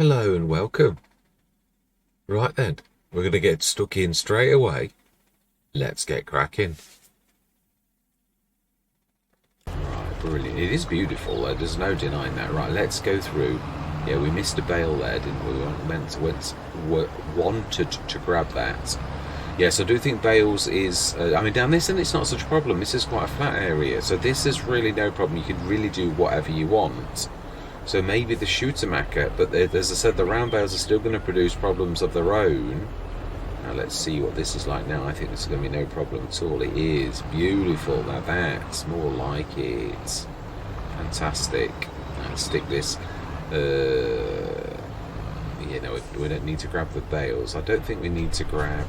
Hello and welcome. Right then, we're going to get stuck in straight away. Let's get cracking. Right, brilliant. It is beautiful, there's no denying that. Right, let's go through. Yeah, we missed a bale there, didn't we? Wanted to grab that. Yes, I do think bales is... I mean, down this end it's not such a problem. This is quite a flat area, so this is really no problem. You can really do whatever you want. So maybe the shooter macker, but as I said, the round bales are still going to produce problems of their own. Now let's see what this is like now. I think this is going to be no problem at all. It is beautiful. Now that's more like it. Fantastic. Let's stick this. You know, we don't need to grab the bales. I don't think we need to grab.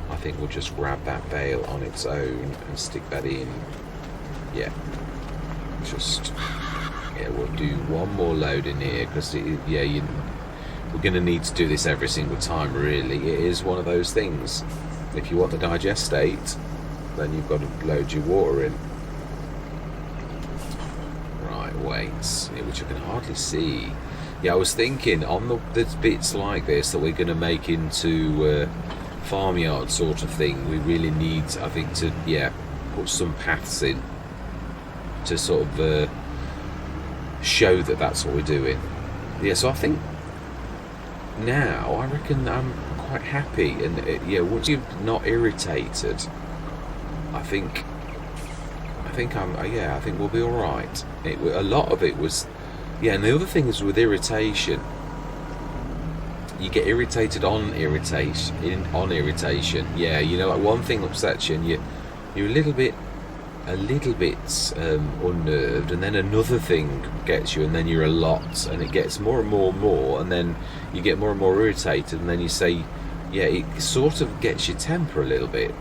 I think we'll just grab that bale on its own and stick that in. Yeah. Just. Yeah, we'll do one more load in here because we're going to need to do this every single time. Really, it is one of those things. If you want the digestate, then you've got to load your water in. Right, weights, which I can hardly see. Yeah, I was thinking on the bits like this that we're going to make into farmyard sort of thing. We really need, I think, to put some paths in to sort of. Show that that's what we're doing. Yeah, so I think now I reckon I'm quite happy, and once you're not irritated, I think I think we'll be all right. A lot of it was, and the other thing is with irritation, you get irritated on irritation. Yeah, like one thing upsets you, and you're a little bit unnerved, and then another thing gets you, and then you're a lot, and it gets more and more, and then you get more and more irritated, and then you say, it sort of gets your temper a little bit.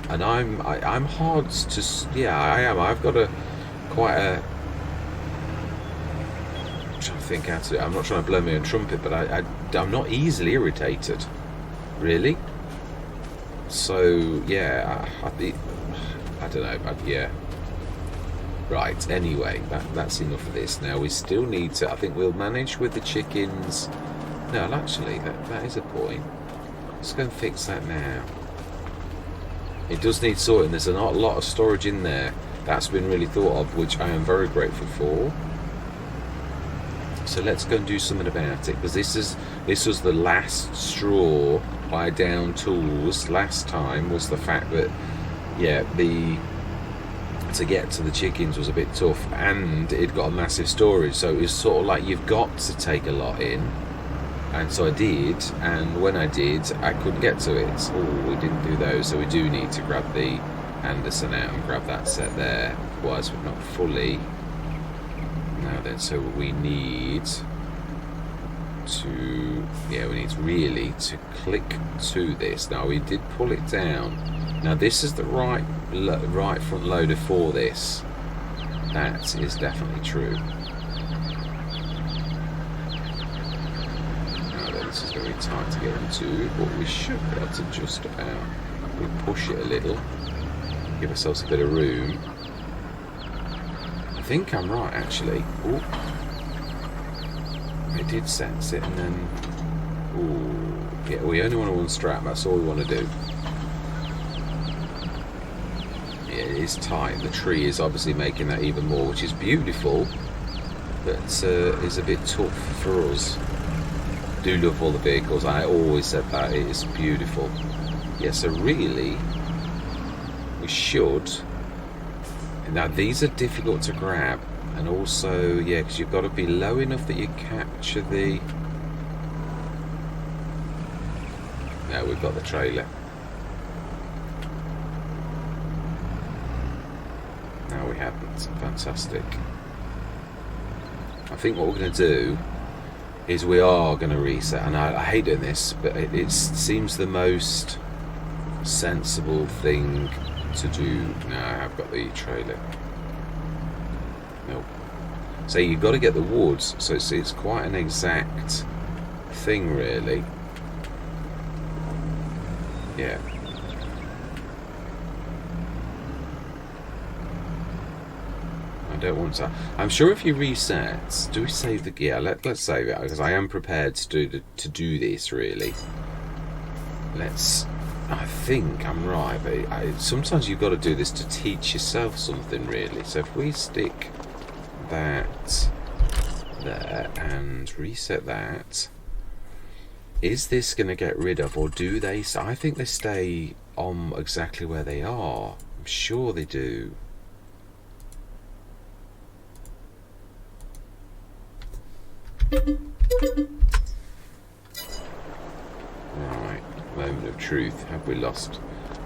And I'm hard to, I am. I've got quite a. I'm trying to think how to. I'm not trying to blow my own trumpet, but I'm not easily irritated, really. So I don't know, Right, anyway, that's enough of this. Now, we still need to... I think we'll manage with the chickens... No, actually, that is a point. Let's go and fix that now. It does need sorting. There's not a lot of storage in there. That's been really thought of, which I am very grateful for. So let's go and do something about it, because this was the last straw by down tools last time, was the fact that to get to the chickens was a bit tough, and it got a massive storage, so it was sort of like you've got to take a lot in, and so I did, and when I did, I couldn't get to it. We didn't do those, so we do need to grab the Anderson out and grab that set there, otherwise we're not fully. Now then, so we need to really to click to this. Now we did pull it down. Now this is the right front loader for this. That is definitely true. Now then, this is very tight to get into, but we should be able to just about. We push it a little, give ourselves a bit of room. I think I'm right, actually. Ooh. I did sense it, and then we only want to unstrap. That's all we want to do. It is tight. The tree is obviously making that even more, which is beautiful, but is a bit tough for us. Do love all the vehicles. I always said that it is beautiful. So really, we should. Now these are difficult to grab, and also because you've got to be low enough that you capture the. Now we've got the trailer. We haven't. Fantastic. I think what we're going to do is we are going to reset, and I hate doing this, but it seems the most sensible thing to do. Now I've got the trailer. Nope. So you've got to get the woods, so it's quite an exact thing, really. don't want to. I'm sure if you reset, do we save the? Yeah, let's save it because I am prepared to do this really. I think I'm right, but sometimes you've got to do this to teach yourself something really. So if we stick that there and reset that, is this going to get rid of, or do they? I think they stay on exactly where they are. I'm sure they do. Right, moment of truth. Have we lost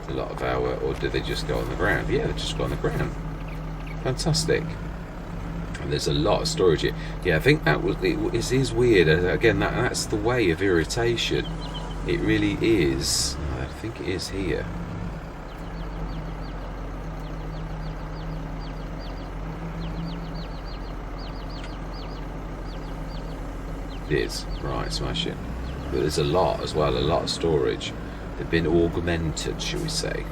a lot of our, or did they just go on the ground? Yeah, they just go on the ground. Fantastic. And there's a lot of storage here. Yeah, I think that was it is weird. Again, that's the way of irritation. It really is. I think it is here. It is. Right, smash it. But there's a lot as well, a lot of storage. They've been augmented, shall we say.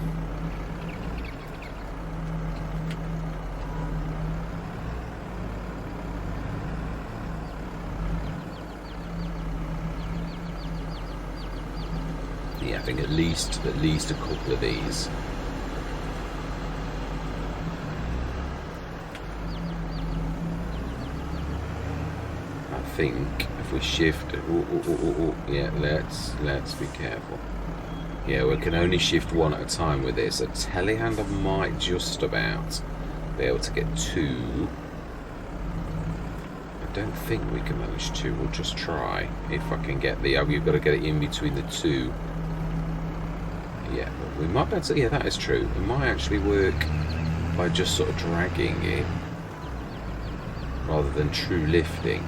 Yeah, I think at least a couple of these. I think if we shift, yeah, let's be careful. Yeah, we can only shift one at a time with this. A telehandler might just about be able to get two. I don't think we can manage two. We'll just try if I can get the. You've got to get it in between the two. Yeah, we might be able to. Yeah, that is true. It might actually work by just sort of dragging it rather than true lifting.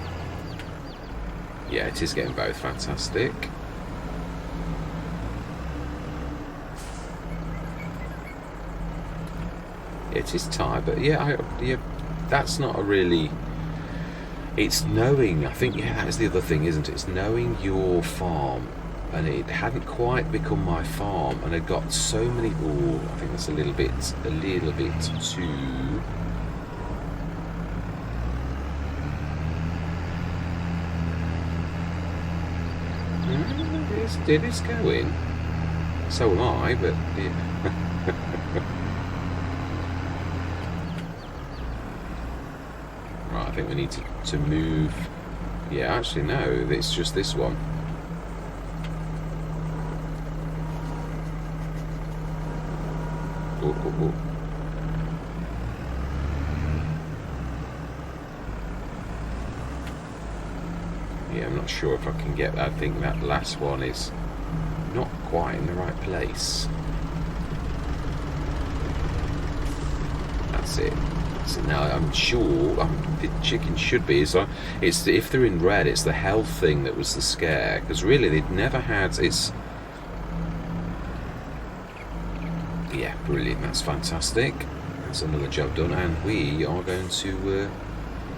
Yeah, it is getting both. Fantastic. It is tight, but yeah, that's not a really. It's knowing. I think that is the other thing, isn't it? It's knowing your farm, and it hadn't quite become my farm, and it got so many. Oh, I think that's a little bit too. It is going. So am I, but yeah. Right, I think we need to move. Yeah, actually no, it's just this one. Oh. Yeah, I'm not sure if I can get that. I think that last one is not quite in the right place. That's it. So now I'm sure the chicken should be. So it's if they're in red, it's the health thing that was the scare. Because really, they'd never had. It's yeah, brilliant. That's fantastic. That's another job done, and we are going to.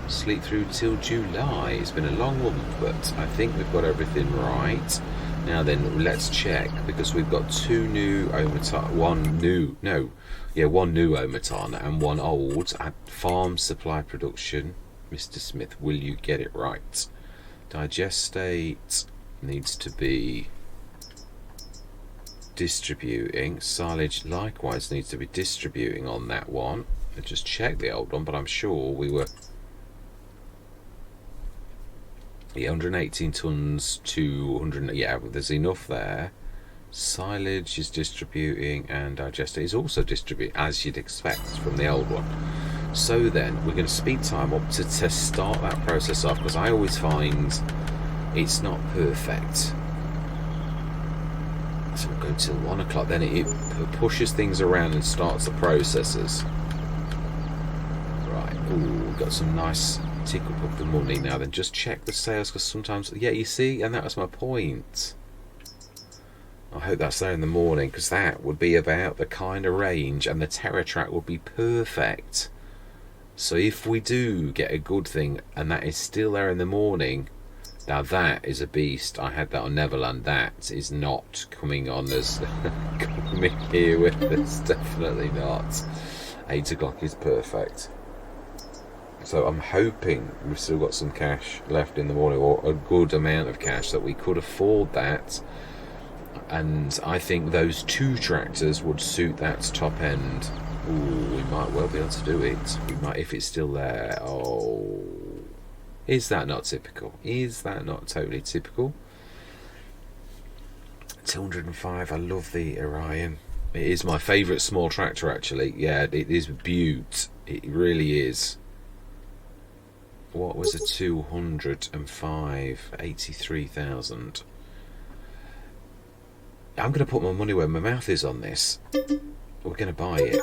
Sleep through till July. It's been a long month, but I think we've got everything right. Now then, let's check, because we've got two new Omatar, one new Omatar and one old at farm supply production. Mr. Smith, will you get it right? Digestate needs to be distributing. Silage likewise needs to be distributing on that one. I just checked the old one, but I'm sure we were. Yeah, 118 tons to 100. Yeah, there's enough there. Silage is distributing, and digester is also distributing, as you'd expect from the old one. So then, we're going to speed time up to start that process off, because I always find it's not perfect. So we'll go till 1 o'clock. Then it pushes things around and starts the processes. Right. Ooh, got some nice. Tick up the money now. Then just check the sales, because sometimes, yeah, you see, and that was my point. I hope that's there in the morning, because that would be about the kind of range, and the Terra track would be perfect. So if we do get a good thing and that is still there in the morning, now that is a beast. I had that on Neverland. That is not coming on as coming here with us. Definitely not. 8 o'clock is perfect. So I'm hoping we've still got some cash left in the morning, or a good amount of cash that we could afford that. And I think those 2 tractors would suit that top end. Ooh, we might well be able to do it. We might, if it's still there. Oh, is that not typical? Is that not totally typical? 205. I love the Orion. It is my favourite small tractor, actually. Yeah, it is beaut. It really is. What was a 205? 83,000. I'm going to put my money where my mouth is on this. We're going to buy it.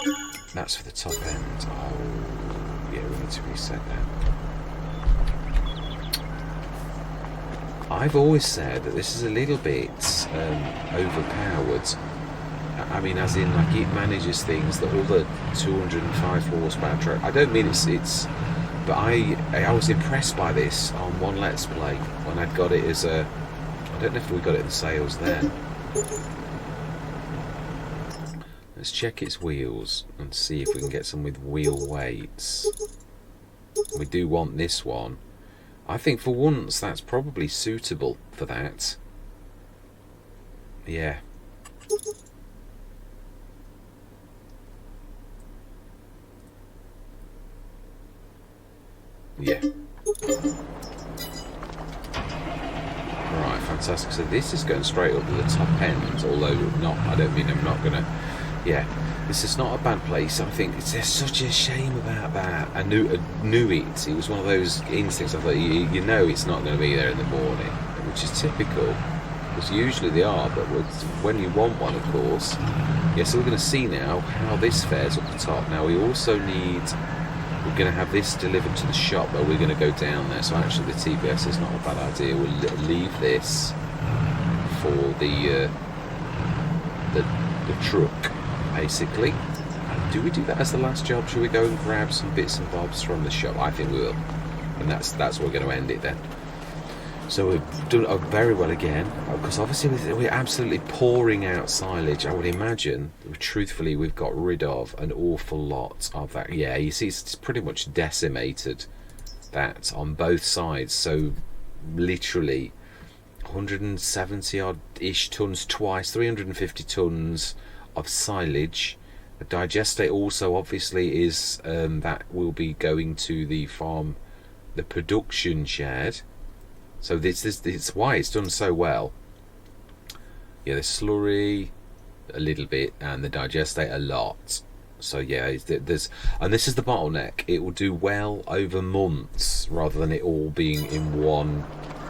That's for the top end. Oh, yeah, we need to reset that. I've always said that this is a little bit overpowered. I mean, as in, like, it manages things that all the 205 horsepower truck. I don't mean it's. But I was impressed by this on one Let's Play when I'd got it as a. I don't know if we got it in sales then. Let's check its wheels and see if we can get some with wheel weights. We do want this one. I think for once that's probably suitable for that. Yeah. Yeah. Right, fantastic. So this is going straight up to the top end, although not. I don't mean I'm not gonna. Yeah, this is not a bad place. I think there's such a shame about that. I knew it. It was one of those instincts. I thought you know it's not going to be there in the morning, which is typical, because usually they are. But when you want one, of course. Yeah. So we're going to see now how this fares up the top. Now we also need. We're going to have this delivered to the shop, but we're going to go down there. So actually, the TBS is not a bad idea. We'll leave this for the truck, basically. Do we do that as the last job? Should we go and grab some bits and bobs from the shop? I think we will, and that's where we're going to end it then. So we've done very well again, because obviously we're absolutely pouring out silage. I would imagine, truthfully, we've got rid of an awful lot of that. Yeah, you see, it's pretty much decimated that on both sides. So literally 170 odd-ish tons twice, 350 tons of silage. The digestate also obviously is that will be going to the farm, the production shed. So this it's why it's done so well. Yeah, the slurry a little bit and the digestate a lot. So yeah, there's, and this is the bottleneck. It will do well over months rather than it all being in one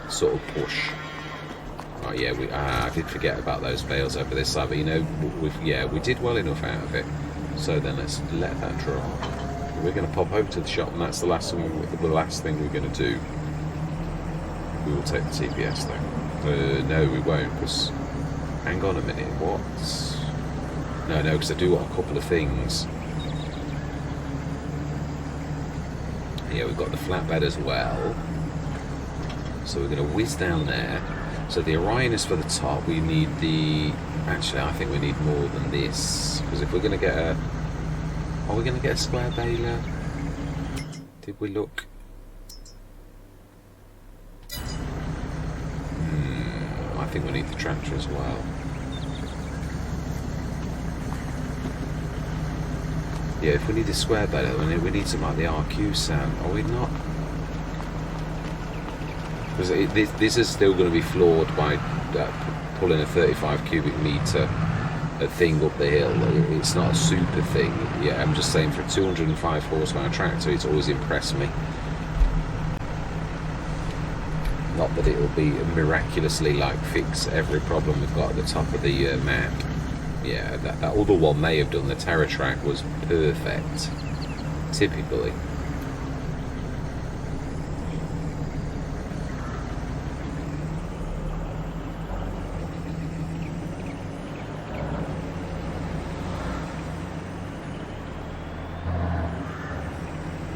sort of push. Right, yeah, I did forget about those bales over this side, but you know, we did well enough out of it. So then let's let that drop. We're going to pop over to the shop, and that's the last thing we're going to do. We will take the TPS though. No, we won't, because... Hang on a minute, what? No, because I do want a couple of things. Yeah, we've got the flatbed as well. So we're going to whiz down there. So the Orion is for the top. We need the... Actually, I think we need more than this. Because if we're going to get a... Are we going to get a square baler? Did we look... I think we need the tractor as well. Yeah, if we need a square bed, we need something like the RQ sound. Are we not? Because this is still going to be floored by pulling a 35 cubic metre thing up the hill. It's not a super thing. Yeah, I'm just saying, for a 205 horsepower tractor, it's always impressed me. Not that it will be miraculously like fix every problem we've got at the top of the map. Yeah, that other one may have done. The Terra track was perfect, typically.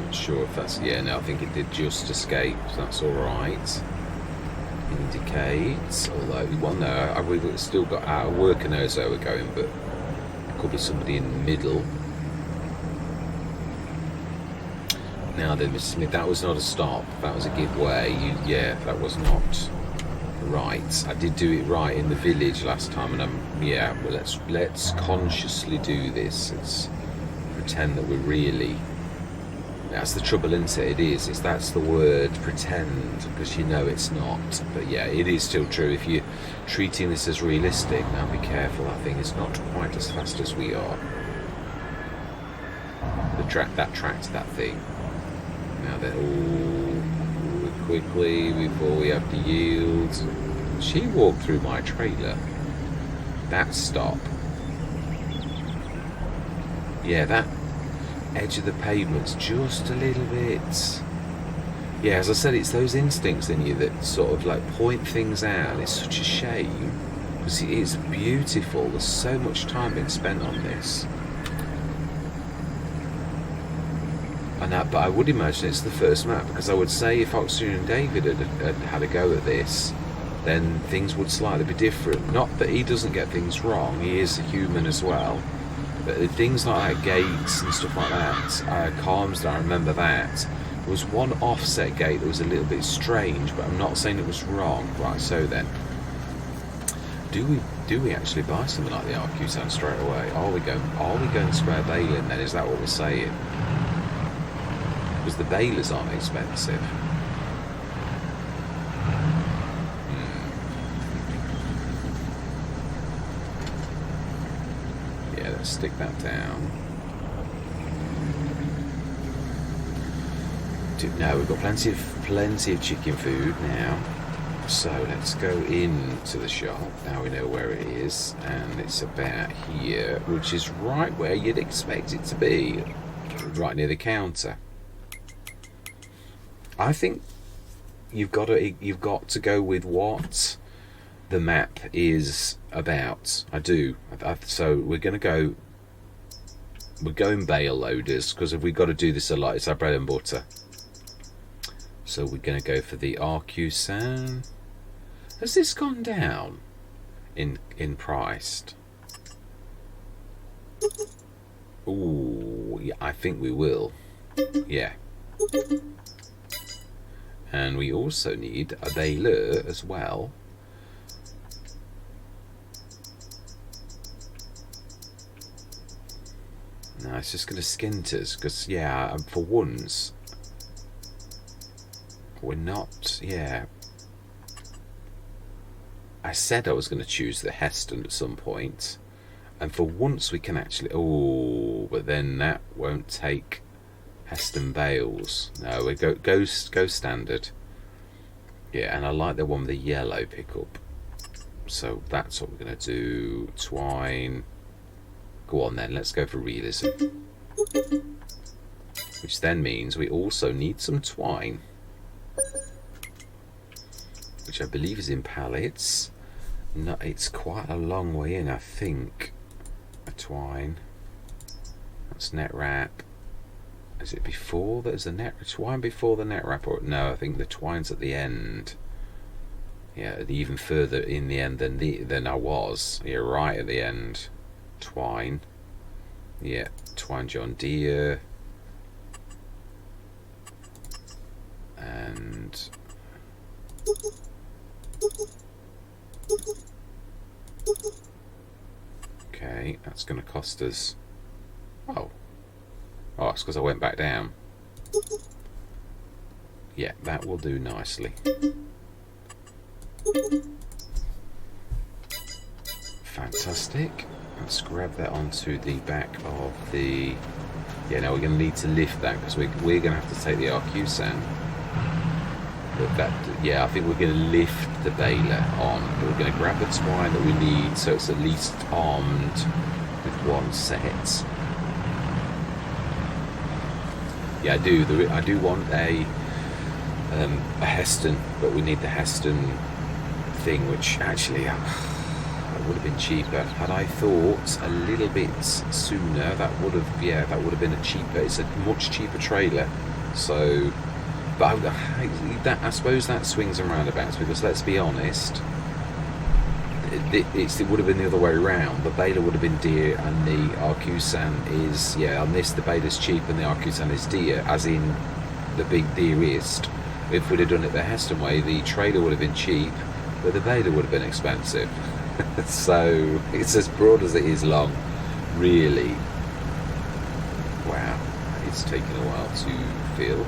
Not sure if that's... Yeah, no, I think it did just escape, so that's alright. Indicates, although, well, no, we've still got our worker knows where we're going, but it could be somebody in the middle. Now then, Mr. Smith, that was not a stop. That was a give way. Yeah, that was not right. I did do it right in the village last time, and yeah. Well, let's consciously do this. Let's pretend that we're really. That's the trouble, isn't it? It is. That's the word, pretend, because you know it's not. But yeah, it is still true. If you're treating this as realistic, now be careful. That thing is not quite as fast as we are. That tracked that thing. Now then, quickly before we have to yield. She walked through my trailer. That stop. Yeah, that edge of the pavement's just a little bit. Yeah, as I said, it's those instincts in you that sort of like point things out. It's such a shame because it is beautiful. There's so much time being spent on this. But I would imagine it's the first map, because I would say if Oxygen and David had a go at this, then things would slightly be different. Not that he doesn't get things wrong, he is a human as well. But things like that, gates and stuff like that, Calms, I remember that. There was one offset gate that was a little bit strange, but I'm not saying it was wrong. Right, so then, do we actually buy something like the RQ Sound straight away? Are we going square bailing then? Is that what we're saying? Because the bailers aren't expensive. Yeah, let's stick that down. No, we've got plenty of chicken food now. So let's go into the shop. Now we know where it is, and it's about here, which is right where you'd expect it to be, right near the counter. I think you've got to go with what the map is about. I do. So we're going to go. We're going bale loaders because we've got to do this a lot. It's our bread and butter. So we're going to go for the RQ Sound. Has this gone down in price? Ooh, yeah, I think we will. Yeah. And we also need a baler as well. No, it's just going to skint us because, yeah, for once, we're not, yeah. I said I was going to choose the Heston at some point, and for once we can actually, oh, but then that won't take Heston bales. No, we go standard. Yeah, and I like the one with the yellow pickup. So that's what we're going to do. Twine. Go on then, let's go for realism. Which then means we also need some twine. Which I believe is in pallets. No, it's quite a long way in, I think. A twine. That's net wrap. Is it before there's a net twine before the net wrap? Or no, I think the twine's at the end. Yeah, even further in the end than I was. Yeah, right at the end. Twine. Yeah, twine John Deere. And okay, that's going to cost us. Oh, it's because I went back down. Yeah, that will do nicely. Fantastic. Let's grab that onto the back of the. Yeah, now we're going to need to lift that because we're going to have to take the RQ Sound. But that, yeah, I think we're going to lift the baler on. We're going to grab the twine that we need so it's at least armed with one set. Yeah, I do want a Heston, but we need the Heston thing, which actually that would have been cheaper had I thought a little bit sooner. That would have been a cheaper. It's a much cheaper trailer. So, but I suppose that swings and roundabouts because let's be honest, it would have been the other way around. The baler would have been dear and the RQ Sound is, yeah, on this the baler's cheap and the RQ Sound is dear, as in the big dearest. If we'd have done it the Heston way, the trailer would have been cheap, but the baler would have been expensive. So it's as broad as it is long, really. Wow, it's taken a while to fill.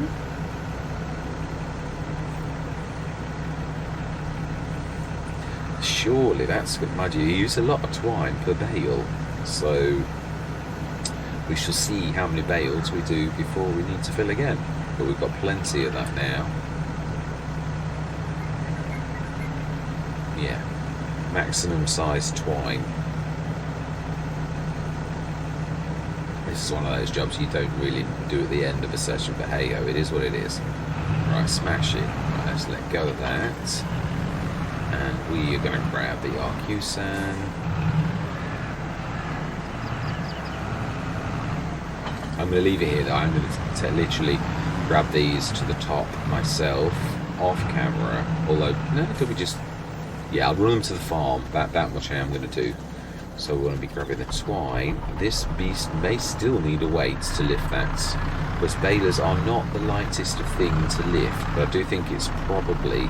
Surely that's good. Mind you use a lot of twine per bale, so we shall see how many bales we do before we need to fill again. But we've got plenty of that now. Yeah, maximum size twine. This is one of those jobs you don't really do at the end of a session, but hey ho, it is what it is. Right, smash it. Right, let's let go of that. And we are going to grab the Arcusan. I'm going to leave it here though. I'm going to literally grab these to the top myself, off camera. Although, no, could we just... Yeah, I'll run them to the farm. That much I am going to do. So we're going to be grabbing the twine. This beast may still need a weight to lift that. Because balers are not the lightest of thing to lift. But I do think it's probably...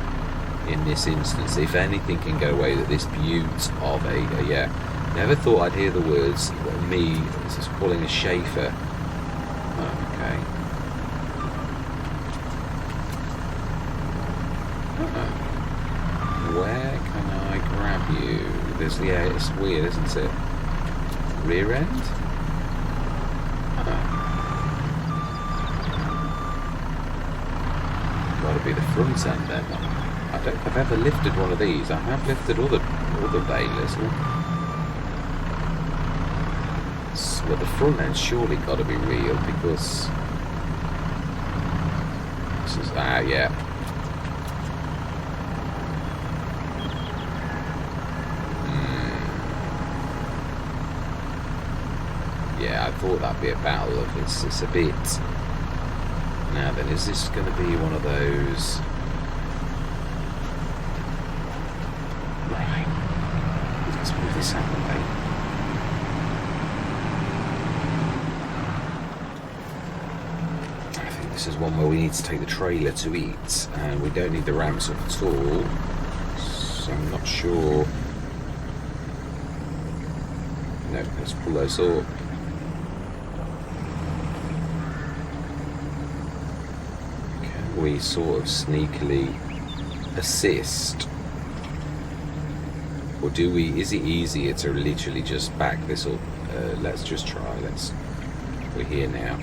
in this instance, if anything can go away, that this beaut of a yeah, never thought I'd hear the words me just calling a Schaefer. Okay. Where can I grab you? There's yeah, it's weird, isn't it? Rear end? Gotta be the front end then. I don't think I've ever lifted one of these. I have lifted other balers. Well, the front end's surely got to be real because this is yeah. Yeah, I thought that'd be a battle of it's a bit. Now then, is this going to be one of those? Let's move this out of the way. I think this is one where we need to take the trailer to eat, and we don't need the ramps up at all, so I'm not sure. No, let's pull those up. Can we sort of sneakily assist? Or do we, is it easier to literally just back this up? Let's just try, we're here now.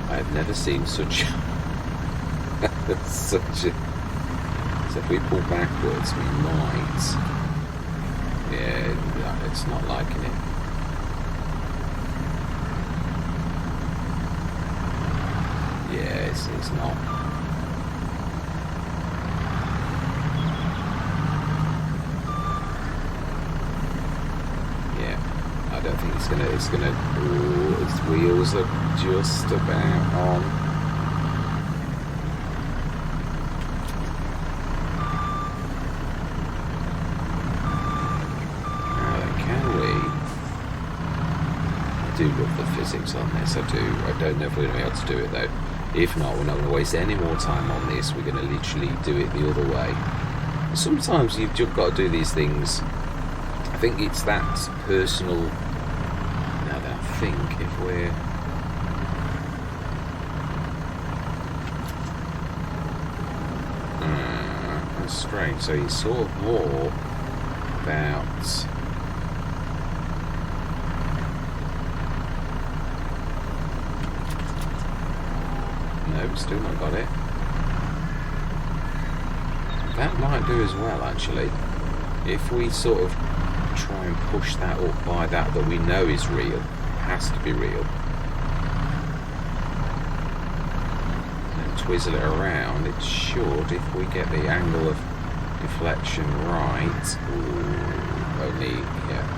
I've never seen such such a... So if we pull backwards, we might... Yeah, it's not liking it. Yeah, it's not. Yeah, I don't think it's gonna... Ooh, its wheels are just about on. I do love the physics on this, I do. I don't know if we're going to be able to do it though. If not, we're not going to waste any more time on this. We're going to literally do it the other way. Sometimes you've just got to do these things. I think it's that personal... Now then, I think if we're... That's strange. So it's sort of more about... No, still not got it. That might do as well, actually. If we sort of try and push that up by that we know is real, has to be real, and twizzle it around, it should, if we get the angle of deflection right. Ooh, only, yeah.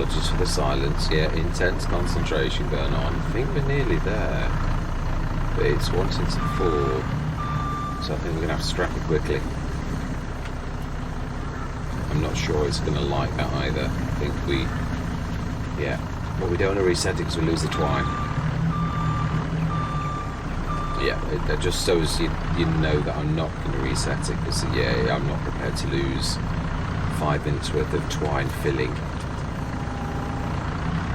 apologies for the silence. Yeah, intense concentration going on. I think we're nearly there, but it's wanting to fall, so I think we're going to have to strap it quickly. I'm not sure it's going to like that either. I think but we don't want to reset it because we lose the twine. Yeah, it just shows you know that I'm not going to reset it, because I'm not prepared to lose 5 minutes worth of twine filling.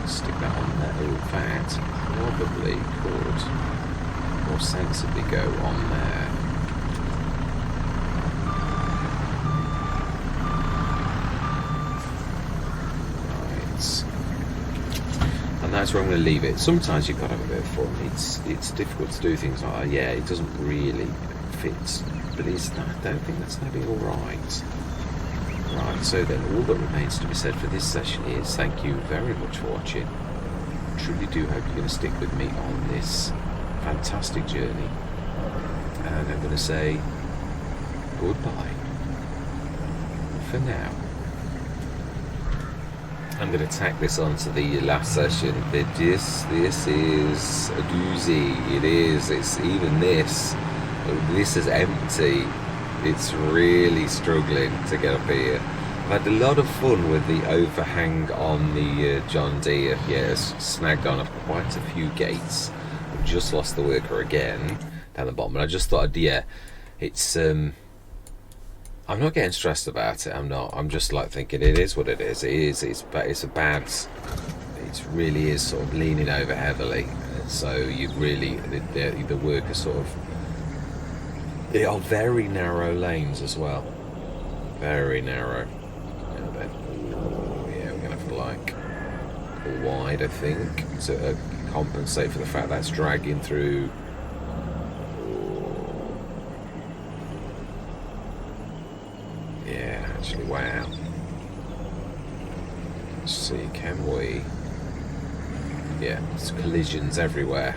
Stick that on there. In fact, probably could more sensibly go on there. That's where I'm going to leave it. Sometimes you've got to have a bit of fun. It's difficult to do things like that. Yeah, it doesn't really fit, but I don't think that's going to be all right. Right, so then all that remains to be said for this session is thank you very much for watching. I truly do hope you're going to stick with me on this fantastic journey. And I'm going to say goodbye for now. I'm going to tack this on to the last session. This is a doozy. It is. It's even this. This is empty. It's really struggling to get up here. I've had a lot of fun with the overhang on the John Deere. Yes, snagged on quite a few gates. I've just lost the worker again down the bottom. And I just thought, it's... I'm not getting stressed about it. I'm not. I'm just like thinking it is what it is. It is. It's a bad. It really is sort of leaning over heavily. So you really the work is sort of. They are very narrow lanes as well. Very narrow. Yeah, we're gonna have to like go wide, I think, to compensate for the fact that's dragging through. Actually, wow. Let's see, can we? Yeah, there's collisions everywhere.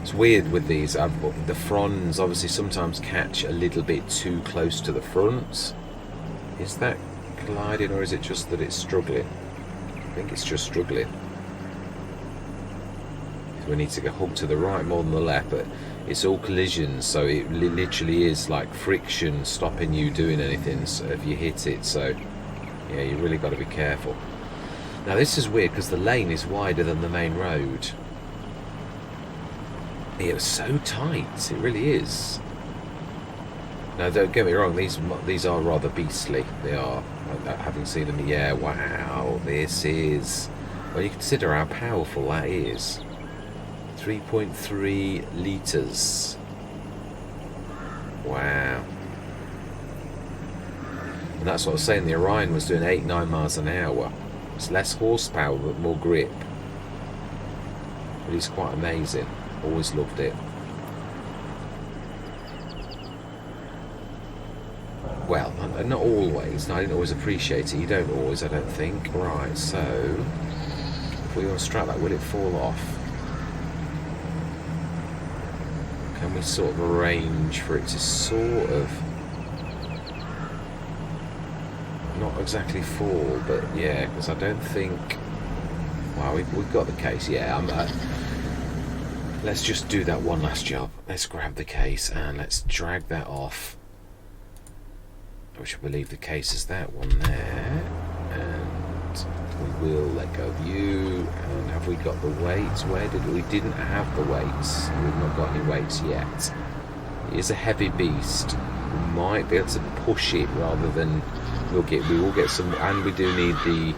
It's weird with these. The fronds obviously sometimes catch a little bit too close to the front. Is that colliding, or is it just that it's struggling? I think it's just struggling. We need to go hug to the right more than the left, but it's all collisions, so it literally is like friction stopping you doing anything if you hit it. So yeah, you really got to be careful. Now this is weird because the lane is wider than the main road. It's so tight, it really is. Now don't get me wrong, these are rather beastly. They are. Having seen them, yeah, wow, this is. Well, you consider how powerful that is. 3.3 litres. Wow. And that's what I was saying, the Orion was doing 8-9 miles an hour. It's less horsepower but more grip. But it's quite amazing. Always loved it. Well, not always. I didn't always appreciate it. You don't always, I don't think. Right, so if we unstrap that, will it fall off? Can we sort of arrange for it to sort of not exactly fall, but yeah, because I don't think. Wow, we've got the case. Yeah, let's just do that one last job. Let's grab the case and let's drag that off. Which I believe the case is that one there, and we will let go of you. And have we got the weights? We didn't have the weights. We've not got any weights yet. It is a heavy beast. We might be able to push it rather than we will get some, and we do need the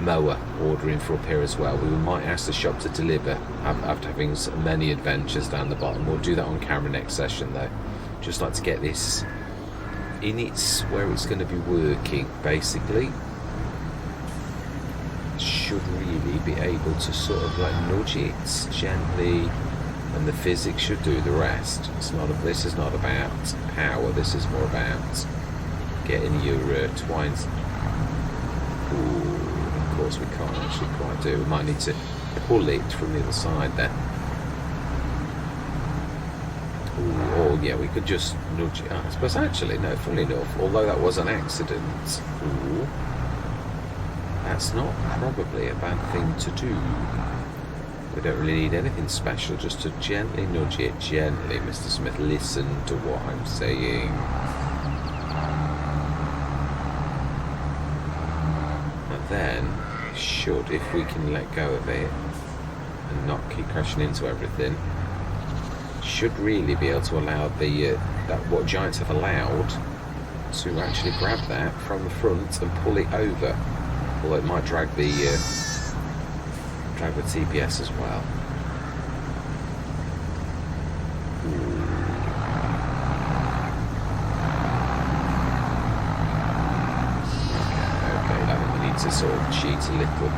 mower ordering for up here as well. We might ask the shop to deliver after having many adventures down the bottom. We'll do that on camera next session though. Just like to get this in its where it's going to be working basically. Should really be able to sort of like nudge it gently, and the physics should do the rest. This is not about power, this is more about getting your twines. Ooh, of course we can't actually quite do. We might need to pull it from the other side then. Ooh, or yeah, we could just nudge it. I suppose actually, no, funnily enough, although that was an accident. Ooh. That's not probably a bad thing to do. We don't really need anything special, just to gently nudge it, gently, Mr. Smith. Listen to what I'm saying. And then, should, if we can let go of it and not keep crashing into everything, should really be able to allow the that what Giants have allowed to actually grab that from the front and pull it over. Although it might drag the TPS as well. Okay, I think we need to sort of cheat a little.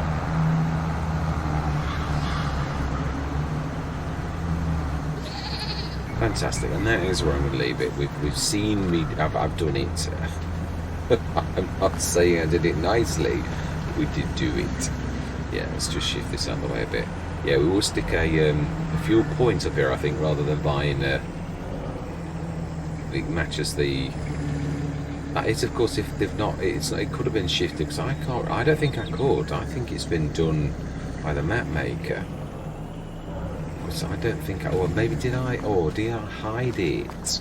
Fantastic, and that is where I'm going to leave it. We've seen me. I've done it. I'm not saying I did it nicely. But we did do it. Yeah, let's just shift this out of the way a bit. Yeah, we will stick a fuel point up here, I think, rather than buying it matches the. That is, of course, if they've not. It could have been shifted because I can't. I don't think I could. I think it's been done by the map maker. So I don't think. Or maybe did I? Or did I hide it?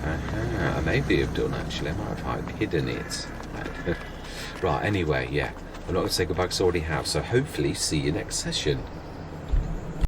I maybe have done actually. I might have hidden it. Right. Anyway, yeah. I'm not going to say goodbye because I already have. So hopefully, see you next session.